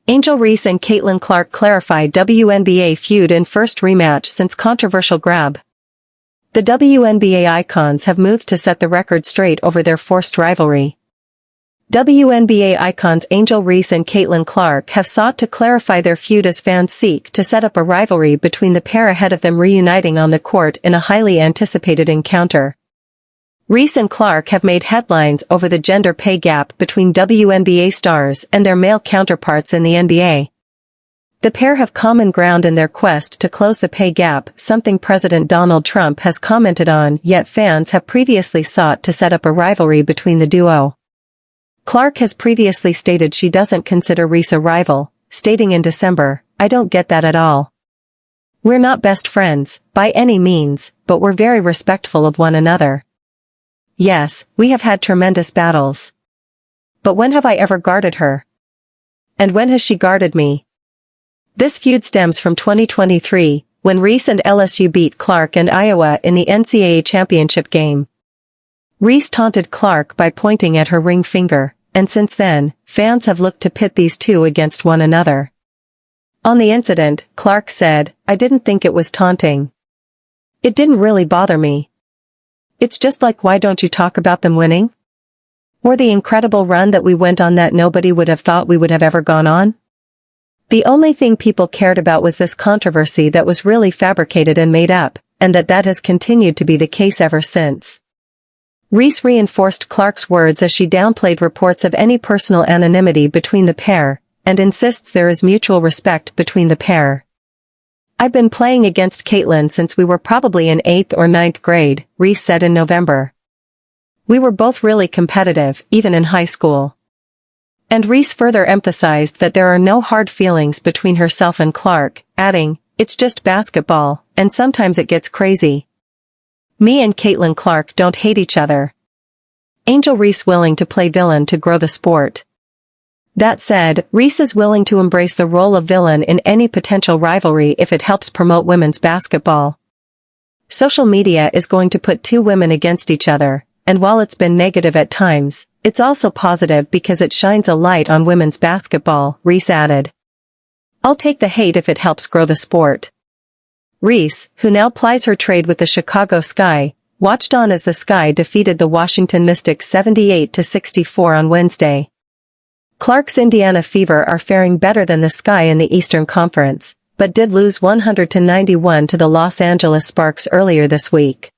Angel Reese and Caitlin Clark clarify WNBA feud in first rematch since controversial grab. The WNBA icons have moved to set the record straight over their forced rivalry. WNBA icons Angel Reese and Caitlin Clark have sought to clarify their feud as fans seek to set up a rivalry between the pair ahead of them reuniting on the court in a highly anticipated encounter. Reese and Clark have made headlines over the gender pay gap between WNBA stars and their male counterparts in the NBA. The pair have common ground in their quest to close the pay gap, something President Donald Trump has commented on, yet fans have previously sought to set up a rivalry between the duo. Clark has previously stated she doesn't consider Reese a rival, stating in December, "I don't get that at all. We're not best friends, by any means, but we're very respectful of one another. Yes, we have had tremendous battles. But when have I ever guarded her? And when has she guarded me?" This feud stems from 2023, when Reese and LSU beat Clark and Iowa in the NCAA championship game. Reese taunted Clark by pointing at her ring finger, and since then, fans have looked to pit these two against one another. On the incident, Clark said, "I didn't think it was taunting. It didn't really bother me. It's just like, why don't you talk about them winning? Or the incredible run that we went on that nobody would have thought we would have ever gone on? The only thing people cared about was this controversy that was really fabricated and made up, and that has continued to be the case ever since." Reese reinforced Clark's words as she downplayed reports of any personal anonymity between the pair, and insists there is mutual respect between the pair. "I've been playing against Caitlin since we were probably in 8th or 9th grade, Reese said in November. "We were both really competitive, even in high school." And Reese further emphasized that there are no hard feelings between herself and Clark, adding, "It's just basketball, and sometimes it gets crazy. Me and Caitlin Clark don't hate each other." Angel Reese willing to play villain to grow the sport. That said, Reese is willing to embrace the role of villain in any potential rivalry if it helps promote women's basketball. Social media is going to put two women against each other, and while it's been negative at times, it's also positive because it shines a light on women's basketball, Reese added. "I'll take the hate if it helps grow the sport." Reese, who now plies her trade with the Chicago Sky, watched on as the Sky defeated the Washington Mystics 78-64 on Wednesday. Clark's Indiana Fever are faring better than the Sky in the Eastern Conference, but did lose 100-91 to the Los Angeles Sparks earlier this week.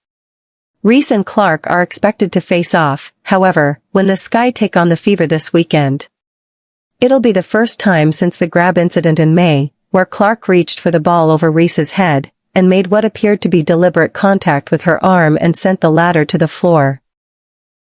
Reese and Clark are expected to face off, however, when the Sky take on the Fever this weekend. It'll be the first time since the grab incident in May, where Clark reached for the ball over Reese's head, and made what appeared to be deliberate contact with her arm and sent the latter to the floor.